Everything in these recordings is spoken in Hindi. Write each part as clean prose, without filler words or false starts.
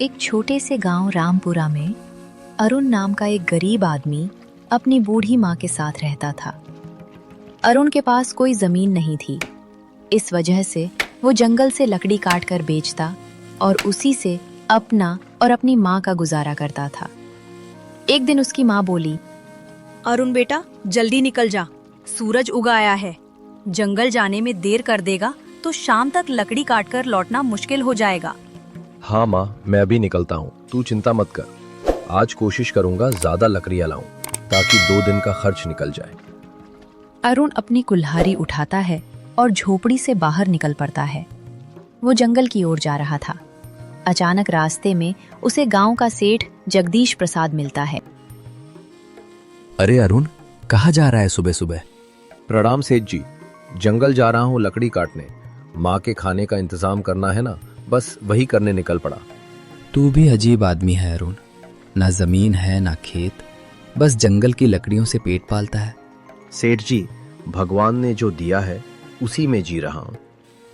एक छोटे से गांव रामपुरा में अरुण नाम का एक गरीब आदमी अपनी बूढ़ी माँ के साथ रहता था। अरुण के पास कोई जमीन नहीं थी, इस वजह से वो जंगल से लकड़ी काट कर बेचता और उसी से अपना और अपनी माँ का गुजारा करता था। एक दिन उसकी माँ बोली, अरुण बेटा, जल्दी निकल जा, सूरज उगा आया है। जंगल जाने में देर कर देगा तो शाम तक लकड़ी काटकर लौटना मुश्किल हो जाएगा। हाँ माँ, मैं अभी निकलता हूँ, तू चिंता मत कर। आज कोशिश करूंगा ज्यादा लकड़ियाँ लाऊं ताकि 2 दिन का खर्च निकल जाए। अरुण अपनी कुल्हाड़ी उठाता है और झोपड़ी से बाहर निकल पड़ता है। वो जंगल की ओर जा रहा था। अचानक रास्ते में उसे गांव का सेठ जगदीश प्रसाद मिलता है। अरे अरुण, कहाँ जा रहा है सुबह सुबह? प्रणाम सेठ जी, जंगल जा रहा हूँ लकड़ी काटने। माँ के खाने का इंतजाम करना है ना, बस वही करने निकल पड़ा। तू भी अजीब आदमी है अरुण, ना जमीन है ना खेत, बस जंगल की लकड़ियों से पेट पालता है। सेठ जी, भगवान ने जो दिया है उसी में जी रहा हूँ।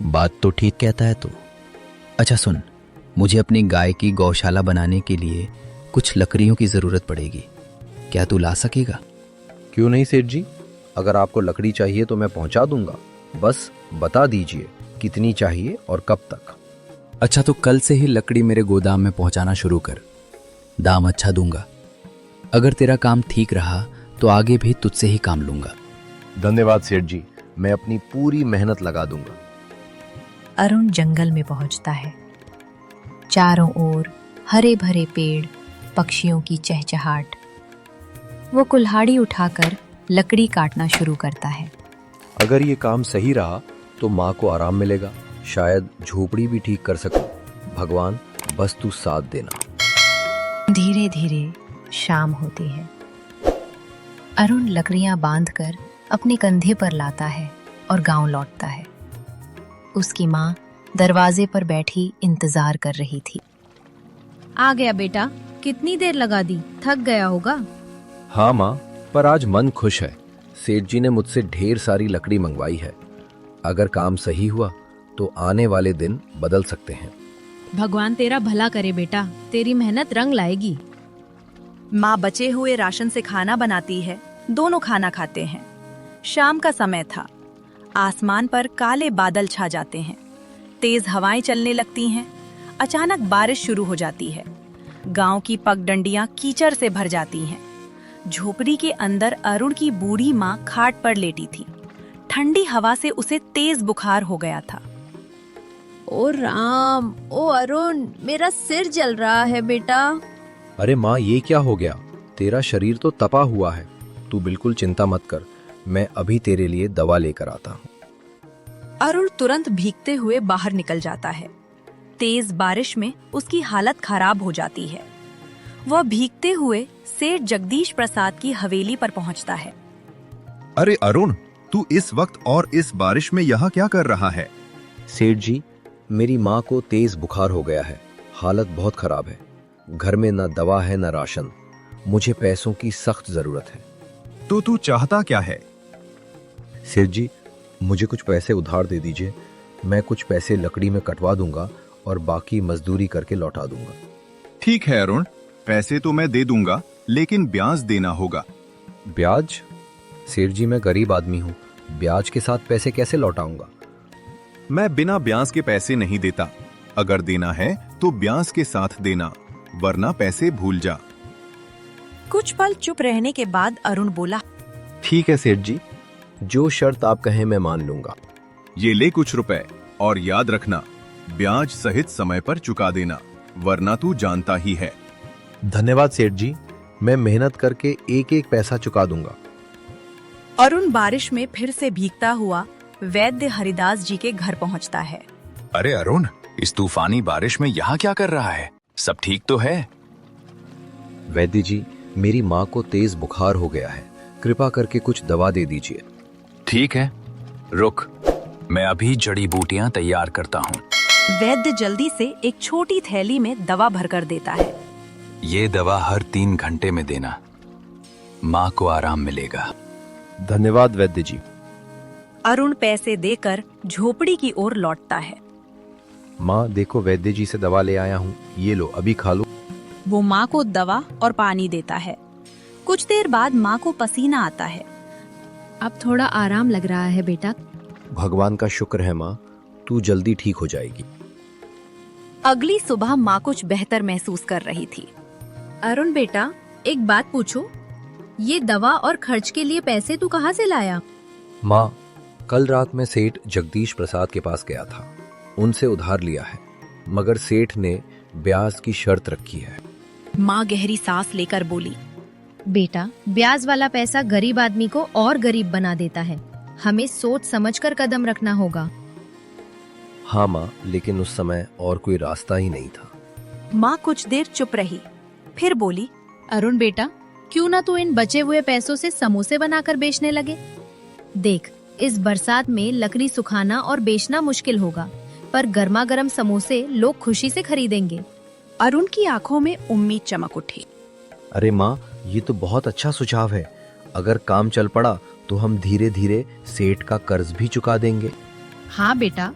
बात तो ठीक कहता है तू। अच्छा सुन, मुझे अपनी गाय की गौशाला बनाने के लिए कुछ लकड़ियों की जरूरत पड़ेगी, क्या तू ला सकेगा? क्यों नहीं सेठ जी, अगर आपको लकड़ी चाहिए तो मैं पहुंचा दूंगा। बस बता दीजिए कितनी चाहिए और कब तक। अच्छा, तो कल से ही लकड़ी मेरे गोदाम में पहुंचाना शुरू कर। दाम अच्छा दूंगा। अगर तेरा काम ठीक रहा तो आगे भी तुझसे ही काम लूंगा। धन्यवाद सेठ जी, मैं अपनी पूरी मेहनत लगा दूंगा। अरुण जंगल में पहुंचता है। चारों ओर हरे भरे पेड़, पक्षियों की चहचहाट। वो कुल्हाड़ी उठाकर लकड़ी काटना शुरू करता है। अगर ये काम सही रहा तो माँ को आराम मिलेगा, शायद झोपड़ी भी ठीक कर सकूं। भगवान, बस तू साथ देना। धीरे धीरे शाम होती है। अरुण लकड़ियां बांधकर अपने कंधे पर लाता है और गांव लौटता है। उसकी माँ दरवाजे पर बैठी इंतजार कर रही थी। आ गया बेटा, कितनी देर लगा दी, थक गया होगा। हाँ माँ, पर आज मन खुश है। सेठ जी ने मुझसे ढेर सारी लकड़ी मंगवाई है। अगर काम सही हुआ तो आने वाले दिन बदल सकते हैं। भगवान तेरा भला करे बेटा, तेरी मेहनत रंग लाएगी। माँ बचे हुए राशन से खाना बनाती है, दोनों खाना खाते हैं। शाम का समय था। आसमान पर काले बादल छा जाते हैं, तेज हवाएं चलने लगती हैं। अचानक बारिश शुरू हो जाती है। गांव की पगडंडियां कीचड़ से भर जाती हैं। झोपड़ी के अंदर अरुण की बूढ़ी माँ खाट पर लेटी थी। ठंडी हवा से उसे तेज बुखार हो गया था। ओ राम, ओ अरुण, मेरा सिर जल रहा है बेटा। अरे माँ, ये क्या हो गया? तेरा शरीर तो तपा हुआ है। तू बिल्कुल चिंता मत कर, मैं अभी तेरे लिए दवा लेकर आता हूँ। अरुण तुरंत भीगते हुए बाहर निकल जाता है। तेज बारिश में उसकी हालत खराब हो जाती है। वह भीगते हुए सेठ जगदीश प्रसाद की हवेली पर पहुंचता है। अरे अरुण, तू इस वक्त और इस बारिश में यहाँ क्या कर रहा है? सेठ जी, मेरी माँ को तेज बुखार हो गया है, हालत बहुत खराब है। घर में न दवा है न राशन, मुझे पैसों की सख्त जरूरत है। तो तू चाहता क्या है? सेठ जी, मुझे कुछ पैसे उधार दे दीजिए। मैं कुछ पैसे लकड़ी में कटवा दूंगा और बाकी मजदूरी करके लौटा दूंगा। ठीक है अरुण, पैसे तो मैं दे दूंगा, लेकिन ब्याज देना होगा। ब्याज? सेठ जी, मैं गरीब आदमी हूँ, ब्याज के साथ पैसे कैसे लौटाऊंगा? मैं बिना ब्याज के पैसे नहीं देता। अगर देना है तो ब्याज के साथ देना, वरना पैसे भूल जा। कुछ पल चुप रहने के बाद अरुण बोला, ठीक है सेठ जी, जो शर्त आप कहें मैं मान लूंगा। ये ले कुछ रुपए, और याद रखना, ब्याज सहित समय पर चुका देना, वरना तू जानता ही है। धन्यवाद सेठ जी, मैं मेहनत करके एक एक पैसा चुका दूंगा। अरुण बारिश में फिर से भीगता हुआ वैद्य हरिदास जी के घर पहुंचता है। अरे अरुण, इस तूफानी बारिश में यहाँ क्या कर रहा है? सब ठीक तो है? वैद्य जी, मेरी माँ को तेज बुखार हो गया है, कृपा करके कुछ दवा दे दीजिए। ठीक है, रुक, मैं अभी जड़ी बूटियां तैयार करता हूँ। वैद्य जल्दी से एक छोटी थैली में दवा भरकर देता है। ये दवा हर 3 घंटे में देना, माँ को आराम मिलेगा। धन्यवाद वैद्य जी। अरुण पैसे देकर झोपड़ी की ओर लौटता है। माँ देखो, वैद्य जी से दवा ले आया हूँ, ये लो अभी खा लो। वो माँ को दवा और पानी देता है। कुछ देर बाद माँ को पसीना आता है। अब थोड़ा आराम लग रहा है बेटा। भगवान का शुक्र है माँ, तू जल्दी ठीक हो जाएगी। अगली सुबह माँ कुछ बेहतर महसूस कर रही थी। अरुण बेटा, एक बात पूछूं? ये दवा और खर्च के लिए पैसे तू कहाँ से लाया? माँ, कल रात में सेठ जगदीश प्रसाद के पास गया था, उनसे उधार लिया है, मगर सेठ ने ब्याज की शर्त रखी है। माँ गहरी सांस लेकर बोली, बेटा, ब्याज वाला पैसा गरीब आदमी को और गरीब बना देता है। हमें सोच समझकर कदम रखना होगा। हाँ माँ, लेकिन उस समय और कोई रास्ता ही नहीं था। माँ कुछ देर चुप रही, फिर बोली, अरुण बेटा, क्यों ना तू इन बचे हुए पैसों से समोसे बनाकर बेचने लगे? देख, इस बरसात में लकड़ी सुखाना और बेचना मुश्किल होगा, पर गर्मा गर्म समोसे लोग खुशी से खरीदेंगे। अरुण की आंखों में उम्मीद चमक उठी। अरे माँ, ये तो बहुत अच्छा सुझाव है। अगर काम चल पड़ा तो हम धीरे धीरे सेठ का कर्ज भी चुका देंगे। हाँ बेटा,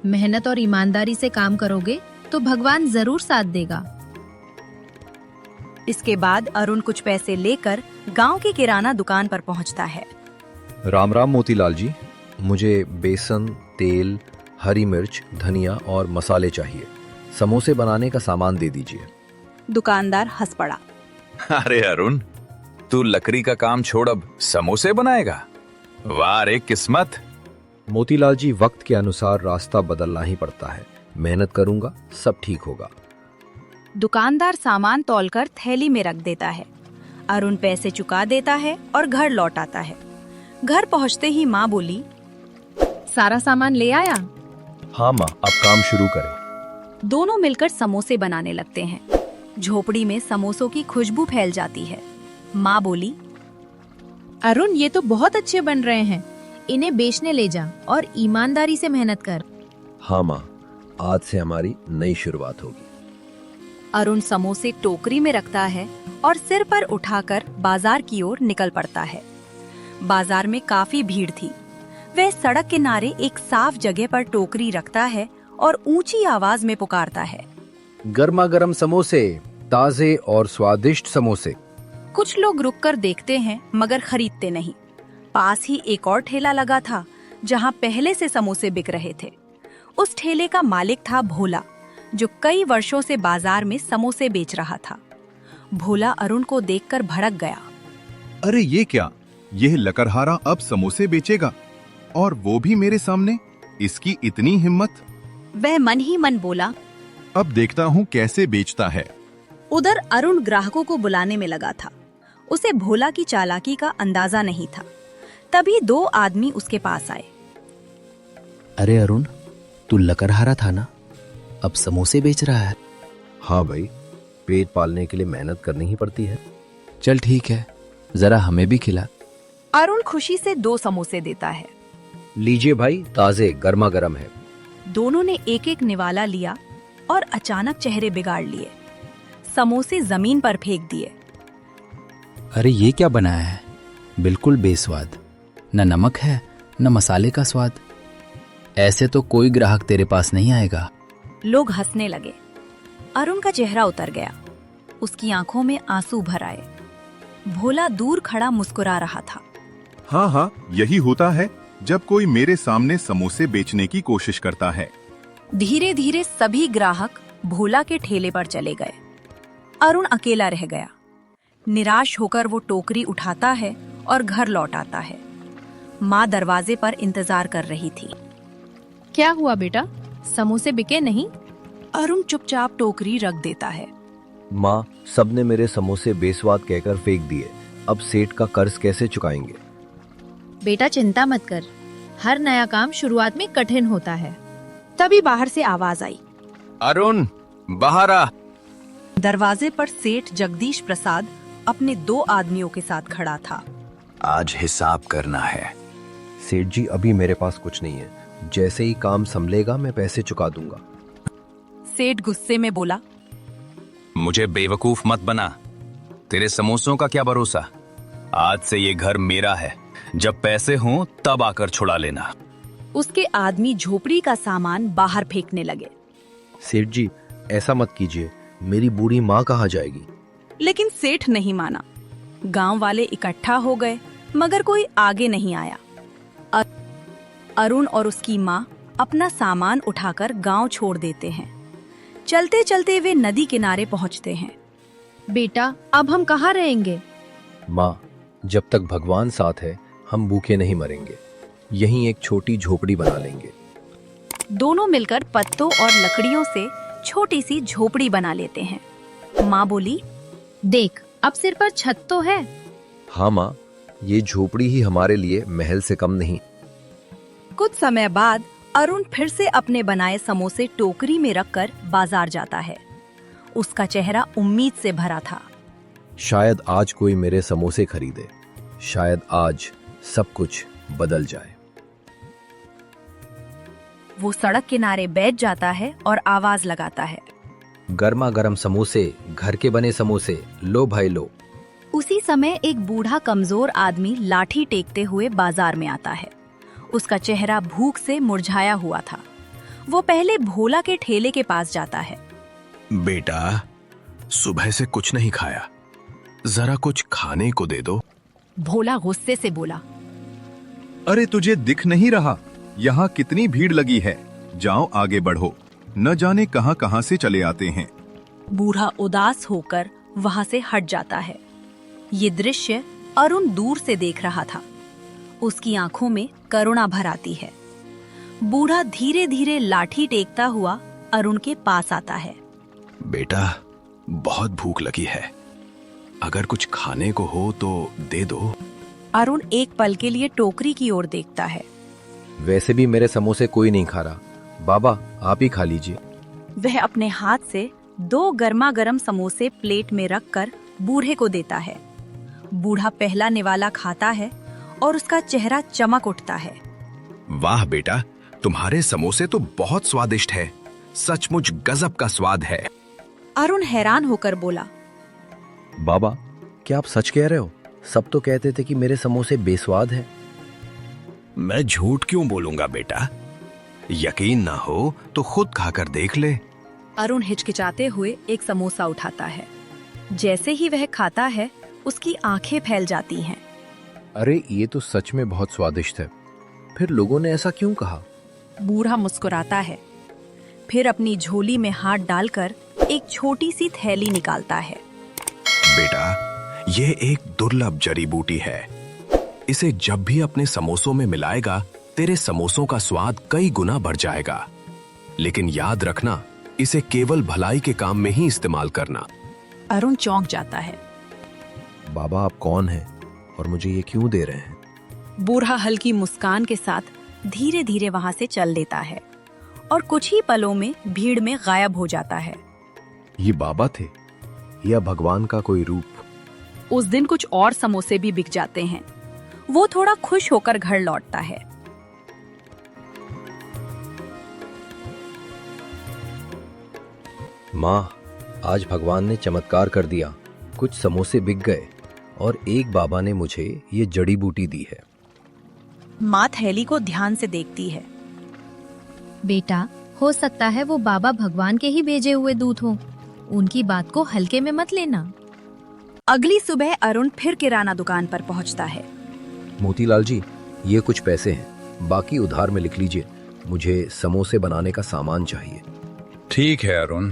मेहनत और ईमानदारी से काम करोगे तो भगवान जरूर साथ देगा। इसके बाद अरुण कुछ पैसे लेकर गांव की किराना दुकान पर पहुंचता है। राम राम मोतीलाल जी, मुझे बेसन, तेल, हरी मिर्च, धनिया और मसाले चाहिए। समोसे बनाने का सामान दे दीजिए। दुकानदार हंस पड़ा। अरे अरुण, तू लकड़ी का काम छोड़ अब समोसे बनाएगा? वाह रे किस्मत। मोतीलाल जी, वक्त के अनुसार रास्ता बदलना ही पड़ता है। मेहनत करूंगा, सब ठीक होगा। दुकानदार सामान तौलकर थैली में रख देता है। अरुण पैसे चुका देता है और घर लौट आता है। घर पहुंचते ही माँ बोली, सारा सामान ले आया? हाँ माँ, अब काम शुरू करें। दोनों मिलकर समोसे बनाने लगते हैं। झोपड़ी में समोसों की खुशबू फैल जाती है। माँ बोली, अरुण, ये तो बहुत अच्छे बन रहे हैं। इन्हें बेचने ले जा और ईमानदारी से मेहनत कर। हाँ माँ, आज से हमारी नई शुरुआत होगी। अरुण समोसे टोकरी में रखता है और सिर पर उठाकर बाजार की ओर निकल पड़ता है। बाजार में काफी भीड़ थी। वह सड़क किनारे एक साफ जगह पर टोकरी रखता है और ऊंची आवाज में पुकारता है, गर्मा गर्म समोसे, ताजे और स्वादिष्ट समोसे। कुछ लोग रुककर देखते हैं मगर खरीदते नहीं। पास ही एक और ठेला लगा था जहां पहले से समोसे बिक रहे थे। उस ठेले का मालिक था भोला, जो कई वर्षों से बाजार में समोसे बेच रहा था। भोला अरुण को देखकर भड़क गया। अरे ये क्या, यह लकड़हारा अब समोसे बेचेगा, और वो भी मेरे सामने? इसकी इतनी हिम्मत! वह मन ही मन बोला, अब देखता हूँ कैसे बेचता है। उधर अरुण ग्राहकों को बुलाने में लगा था। उसे भोला की चालाकी का अंदाजा नहीं था। तभी दो आदमी उसके पास आए। अरे अरुण, तू लकड़हारा था ना, अब समोसे बेच रहा है? हाँ भाई, पेट पालने के लिए मेहनत करनी ही पड़ती है। चल ठीक है, जरा हमें भी खिला। अरुण खुशी से 2 समोसे देता है। लीजिए भाई, ताजे गर्मा गर्म है। दोनों ने एक एक निवाला लिया और अचानक चेहरे बिगाड़ लिए। समोसे जमीन पर फेंक दिए। अरे ये क्या बनाया है? बिल्कुल बेस्वाद, न नमक है न मसाले का स्वाद। ऐसे तो कोई ग्राहक तेरे पास नहीं आएगा। लोग हंसने लगे। अरुण का चेहरा उतर गया। उसकी आंखों में आंसू भर आए। भोला दूर खड़ा मुस्कुरा रहा था। हाँ हाँ, यही होता है जब कोई मेरे सामने समोसे बेचने की कोशिश करता है। धीरे धीरे सभी ग्राहक भोला के ठेले पर चले गए। अरुण अकेला रह गया। निराश होकर वो टोकरी उठाता है और घर लौट आता है। माँ दरवाजे पर इंतजार कर रही थी। क्या हुआ बेटा, समोसे बिके नहीं? अरुण चुपचाप टोकरी रख देता है। माँ, सबने मेरे समोसे बेस्वाद कहकर फेंक दिए। अब सेठ का कर्ज कैसे चुकाएंगे? बेटा चिंता मत कर, हर नया काम शुरुआत में कठिन होता है। तभी बाहर से आवाज आई, अरुण बाहर आ। दरवाजे पर सेठ जगदीश प्रसाद अपने 2 आदमियों के साथ खड़ा था। आज हिसाब करना है। सेठ जी, अभी मेरे पास कुछ नहीं है। जैसे ही काम संभलेगा मैं पैसे चुका दूंगा। सेठ गुस्से में बोला, मुझे बेवकूफ मत बना। तेरे समोसों का क्या भरोसा? आज से ये घर मेरा है। जब पैसे हों तब आकर छुड़ा लेना। उसके आदमी झोपड़ी का सामान बाहर फेंकने लगे। सेठ जी, ऐसा मत कीजिए, मेरी बूढ़ी माँ कहाँ जाएगी? लेकिन सेठ नहीं माना। गांव वाले इकट्ठा हो गए मगर कोई आगे नहीं आया। अरुण और उसकी माँ अपना सामान उठाकर गांव छोड़ देते हैं। चलते चलते वे नदी किनारे पहुंचते हैं। बेटा, अब हम कहाँ रहेंगे? माँ, जब तक भगवान साथ है हम भूखे नहीं मरेंगे। यहीं एक छोटी झोपड़ी बना लेंगे। दोनों मिलकर पत्तों और लकड़ियों से छोटी सी झोपड़ी बना लेते हैं। माँ बोली, देख, अब सिर पर छत तो है। हाँ माँ, ये झोपड़ी ही हमारे लिए महल से कम नहीं। कुछ समय बाद अरुण फिर से अपने बनाए समोसे टोकरी में रखकर बाजार जाता है। उसका चेहरा उम्मीद से भरा था। शायद आज कोई मेरे समोसे खरीदे, शायद आज सब कुछ बदल जाए। वो सड़क किनारे बैठ जाता है और आवाज लगाता है, गर्मा गर्म समोसे, घर के बने समोसे, लो भाई लो। उसी समय एक बूढ़ा कमजोर आदमी लाठी टेकते हुए बाजार में आता है। उसका चेहरा भूख से मुरझाया हुआ था। वो पहले भोला के ठेले के पास जाता है। बेटा, सुबह से कुछ नहीं खाया, जरा कुछ खाने को दे दो। भोला गुस्से से बोला, अरे तुझे दिख नहीं रहा यहाँ कितनी भीड़ लगी है? जाओ आगे बढ़ो, न जाने कहां कहां से चले आते हैं। बूढ़ा उदास होकर वहां से हट जाता है। ये दृश्य अरुण दूर से देख रहा था। उसकी आंखों में करुणा भर आती है। बूढ़ा धीरे धीरे लाठी टेकता हुआ अरुण के पास आता है। बेटा, बहुत भूख लगी है, अगर कुछ खाने को हो तो दे दो। अरुण एक पल के लिए टोकरी की ओर देखता है। वैसे भी मेरे समोसे कोई नहीं खा रहा, बाबा आप ही खा लीजिए। वह अपने हाथ से 2 गर्मा गर्म समोसे प्लेट में रखकर बूढ़े को देता है। बूढ़ा पहला निवाला खाता है और उसका चेहरा चमक उठता है। वाह बेटा, तुम्हारे समोसे तो बहुत स्वादिष्ट है, सचमुच गजब का स्वाद है। अरुण हैरान होकर बोला, बाबा क्या आप सच कह रहे हो? सब तो कहते थे कि मेरे समोसे बेस्वाद हैं। मैं झूठ क्यों बोलूंगा बेटा? यकीन ना हो तो खुद खाकर देख ले। अरुण हिचकिचाते हुए एक समोसा उठाता है। जैसे ही वह खाता है उसकी आंखें फैल जाती हैं। अरे ये तो सच में बहुत स्वादिष्ट है, फिर लोगों ने ऐसा क्यों कहा? बूढ़ा मुस्कुराता है, फिर अपनी झोली में हाथ डालकर एक छोटी सी थैली निकालता है। बेटा, ये एक दुर्लभ जड़ी बूटी है। इसे जब भी अपने समोसों में मिलाएगा, तेरे समोसों का स्वाद कई गुना बढ़ जाएगा। लेकिन याद रखना, इसे केवल भलाई के काम में ही इस्तेमाल करना। अरुण चौंक जाता है। बाबा आप कौन हैं और मुझे ये क्यों दे रहे हैं? बूढ़ा हल्की मुस्कान के साथ धीरे धीरे वहां से चल देता है और कुछ ही पलों में भीड़ में गायब हो जाता है। ये बाबा थे या भगवान का कोई रूप? उस दिन कुछ और समोसे भी बिक जाते हैं। वो थोड़ा खुश होकर घर लौटता है। माँ, आज भगवान ने चमत्कार कर दिया। कुछ समोसे बिक गए और एक बाबा ने मुझे ये जड़ी बूटी दी है। माँ थैली को ध्यान से देखती है। बेटा, हो सकता है वो बाबा भगवान के ही भेजे हुए दूत हों। उनकी बात को हल्के में मत लेना। अगली सुबह अरुण फिर किराना दुकान पर पहुंचता है। मोतीलाल जी, ये कुछ पैसे हैं, बाकी उधार में लिख लीजिए। मुझे समोसे बनाने का सामान चाहिए। ठीक है अरुण,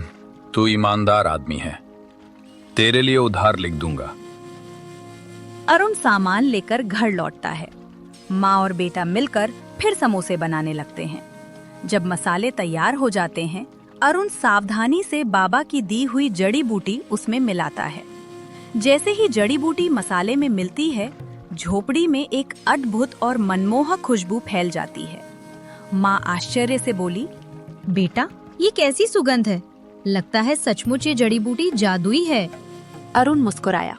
तू ईमानदार आदमी है, तेरे लिए उधार लिख दूंगा। अरुण सामान लेकर घर लौटता है। माँ और बेटा मिलकर फिर समोसे बनाने लगते हैं। जब मसाले तैयार हो जाते हैं, अरुण सावधानी से बाबा की दी हुई जड़ी बूटी उसमें मिलाता है। जैसे ही जड़ी बूटी मसाले में मिलती है, झोपड़ी में एक अद्भुत और मनमोहक खुशबू फैल जाती है। माँ आश्चर्य से बोली, बेटा, ये कैसी सुगंध है? लगता है सचमुच ये जड़ी बूटी जादुई है। अरुण मुस्कुराया।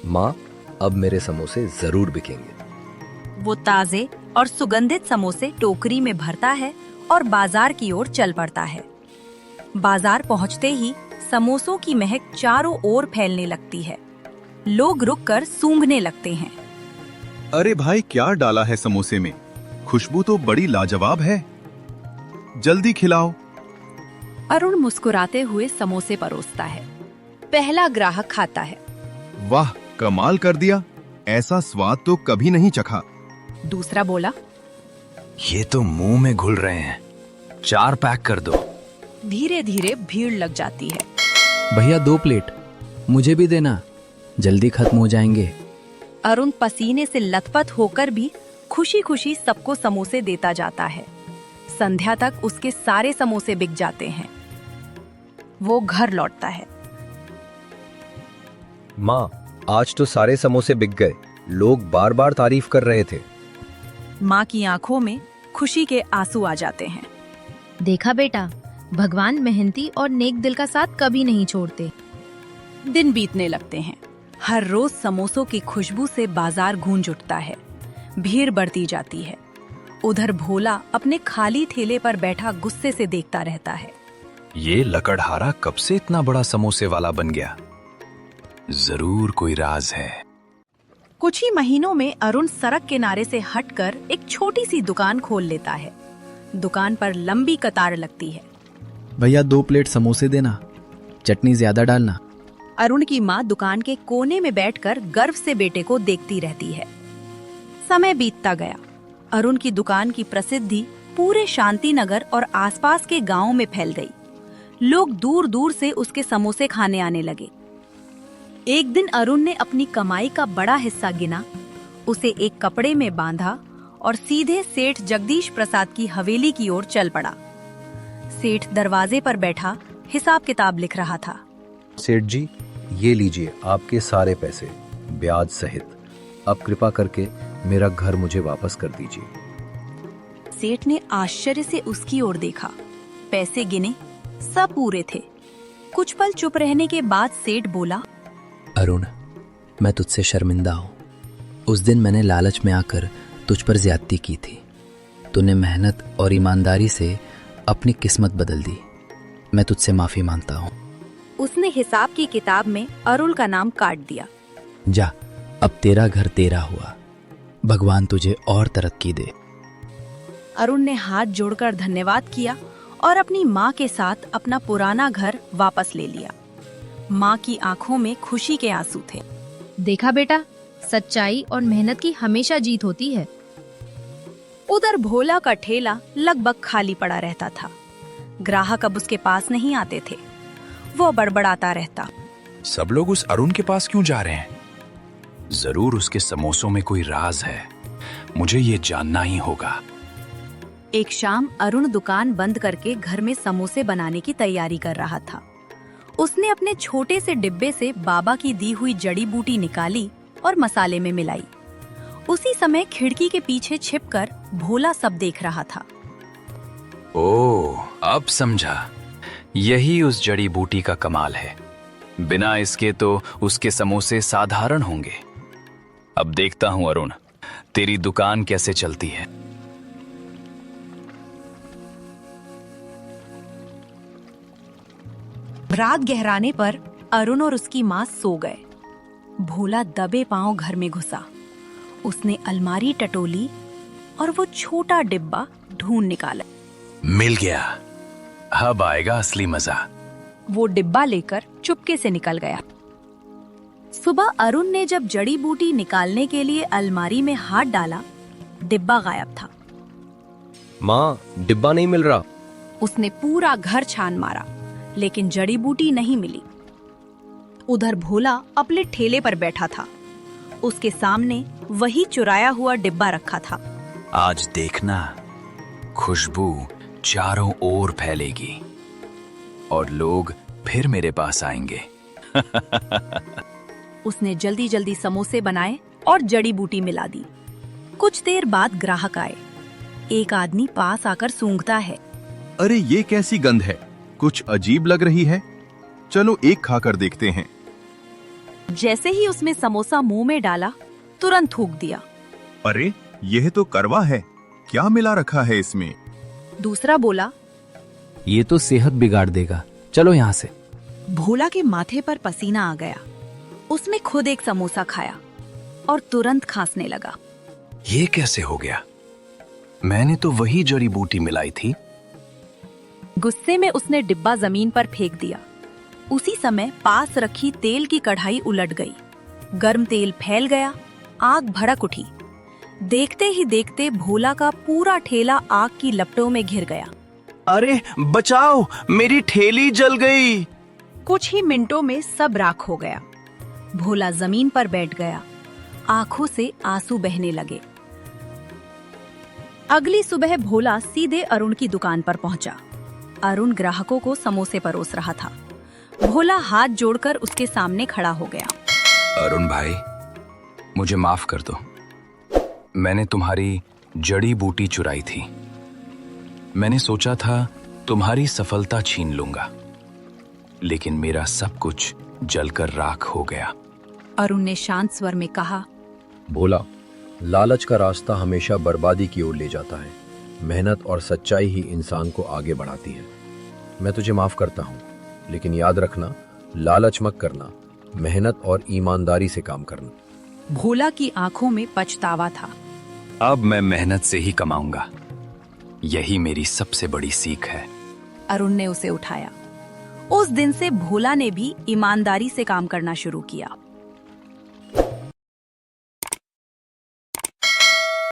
माँ, अब मेरे समोसे जरूर बिकेंगे। वो ताजे और सुगंधित समोसे टोकरी में भरता है और बाजार की ओर चल पड़ता है। बाजार पहुंचते ही समोसों की महक चारों ओर फैलने लगती है। लोग रुककर सूंघने लगते हैं। अरे भाई, क्या डाला है समोसे में? खुशबू तो बड़ी लाजवाब है, जल्दी खिलाओ। अरुण मुस्कुराते हुए समोसे परोसता है। पहला ग्राहक खाता है। वाह, कमाल कर दिया, ऐसा स्वाद तो कभी नहीं चखा। दूसरा बोला, ये तो मुंह में घुल रहे हैं, 4 पैक कर दो। धीरे धीरे भीड़ लग जाती है। भैया 2 प्लेट मुझे भी देना, जल्दी खत्म हो जाएंगे। अरुण पसीने से लथपथ होकर भी खुशी खुशी सबको समोसे देता जाता है। संध्या तक उसके सारे समोसे बिक जाते हैं। वो घर लौटता है। माँ, आज तो सारे समोसे बिक गए, लोग बार बार तारीफ कर रहे थे। माँ की आंखों में खुशी के आंसू आ जाते हैं। देखा बेटा, भगवान मेहनती और नेक दिल का साथ कभी नहीं छोड़ते। दिन बीतने लगते हैं। हर रोज समोसों की खुशबू से बाजार गूंज उठता है। भीड़ बढ़ती जाती है। उधर भोला अपने खाली ठेले पर बैठा गुस्से से देखता रहता है। ये लकड़हारा कब से इतना बड़ा समोसे वाला बन गया? जरूर कोई राज है। कुछ ही महीनों में अरुण सड़क किनारे से हटकर एक छोटी सी दुकान खोल लेता है। दुकान पर लंबी कतार लगती है। भैया 2 प्लेट समोसे देना, चटनी ज्यादा डालना। अरुण की माँ दुकान के कोने में बैठकर गर्व से बेटे को देखती रहती है। समय बीतता गया। अरुण की दुकान की प्रसिद्धि पूरे शांतिनगर और आसपास के गांवों में फैल गई। लोग दूर दूर से उसके समोसे खाने आने लगे। एक दिन अरुण ने अपनी कमाई का बड़ा हिस्सा गिना, उसे एक कपड़े में बांधा और सीधे सेठ जगदीश प्रसाद की हवेली की ओर चल पड़ा। सेठ दरवाजे पर बैठा हिसाब किताब लिख रहा था। सेठ जी, ये लीजिए आपके सारे पैसे, ब्याज सहित। अब कृपा करके मेरा घर मुझे वापस कर दीजिए। सेठ ने आश्चर्य से उसकी ओर देखा। पैसे गिने, सब पूरे थे। कुछ पल चुप रहने के बाद सेठ बोला, अरुण, मैं तुझसे शर्मिंदा हूँ। उस दिन मैंने लालच में आकर तुझ पर ज्यादती की थी। तूने मेहनत और ईमानदारी से अपनी किस्मत बदल दी। मैं तुझसे माफी मांगता हूँ। उसने हिसाब की किताब में अरुण का नाम काट दिया। जा, अब तेरा घर तेरा हुआ। भगवान तुझे और तरक्की दे। अरुण ने हाथ जोड़कर धन्यवाद किया और अपनी माँ के साथ अपना पुराना घर वापस ले लिया। माँ की आंखों में खुशी के आंसू थे। देखा बेटा, सच्चाई और मेहनत की हमेशा जीत होती है। उधर भोला का ठेला लगभग खाली पड़ा रहता था। ग्राहक अब उसके पास नहीं आते थे। वो बड़बड़ाता रहता, सब लोग उस अरुण के पास क्यों जा रहे हैं? जरूर उसके समोसों में कोई राज है, मुझे ये जानना ही होगा। एक शाम अरुण दुकान बंद करके घर में समोसे बनाने की तैयारी कर रहा था। उसने अपने छोटे से डिब्बे से बाबा की दी हुई जड़ी बूटी निकाली और मसाले में मिलाई। उसी समय खिड़की के पीछे छिपकर भोला सब देख रहा था। ओह, अब समझा। यही उस जड़ी बूटी का कमाल है। बिना इसके तो उसके समोसे साधारण होंगे। अब देखता हूं अरुण, तेरी दुकान कैसे चलती है। रात गहराने पर अरुण और उसकी माँ सो गए। भोला दबे पांव घर में घुसा। उसने अलमारी टटोली और वो छोटा डिब्बा ढूंढ निकाला। मिल गया, अब आएगा असली मजा। वो डिब्बा लेकर चुपके से निकल गया। सुबह अरुण ने जब जड़ी बूटी निकालने के लिए अलमारी में हाथ डाला, डिब्बा गायब था। माँ, डिब्बा नहीं मिल रहा। उसने पूरा घर छान मारा, लेकिन जड़ी बूटी नहीं मिली। उधर भोला अपने ठेले पर बैठा था। उसके सामने वही चुराया हुआ डिब्बा रखा था। आज देखना, खुशबू चारों ओर फैलेगी और लोग फिर मेरे पास आएंगे। उसने जल्दी जल्दी समोसे बनाए और जड़ी बूटी मिला दी। कुछ देर बाद ग्राहक आए। एक आदमी पास आकर सूंघता है। अरे ये कैसी गंध है, कुछ अजीब लग रही है। चलो एक खाकर देखते हैं। जैसे ही उसमें समोसा मुंह में डाला, तुरंत थूक दिया। अरे यह तो करवा है, क्या मिला रखा है इसमें? दूसरा बोला, ये तो सेहत बिगाड़ देगा, चलो यहाँ से। भोला के माथे पर पसीना आ गया। उसने खुद एक समोसा खाया और तुरंत खांसने लगा। ये कैसे हो गया? मैंने तो वही जड़ी बूटी मिलाई थी। गुस्से में उसने डिब्बा जमीन पर फेंक दिया। उसी समय पास रखी तेल की कढ़ाई उलट गई। गर्म तेल फैल गया, आग भड़क उठी। देखते ही देखते भोला का पूरा ठेला आग की लपटों में घिर गया। अरे बचाओ, मेरी ठेली जल गई। कुछ ही मिनटों में सब राख हो गया। भोला जमीन पर बैठ गया, आंखों से आंसू बहने लगे। अगली सुबह भोला सीधे अरुण की दुकान पर पहुंचा। अरुण ग्राहकों को समोसे परोस रहा था। भोला हाथ जोड़कर उसके सामने खड़ा हो गया। अरुण भाई, मुझे माफ कर दो। मैंने तुम्हारी जड़ी बूटी चुराई थी। मैंने सोचा था तुम्हारी सफलता छीन लूंगा, लेकिन मेरा सब कुछ जलकर राख हो गया। अरुण ने शांत स्वर में कहा, भोला, लालच का रास्ता हमेशा बर्बादी की ओर ले जाता है। मेहनत और सच्चाई ही इंसान को आगे बढ़ाती है। मैं तुझे माफ करता हूँ, लेकिन याद रखना, लालच मत करना, मेहनत और ईमानदारी से काम करना। भोला की आंखों में पछतावा था। अब मैं मेहनत से ही कमाऊंगा। यही मेरी सबसे बड़ी सीख है। अरुण ने उसे उठाया। उस दिन से भोला ने भी ईमानदारी से काम करना शुरू किया।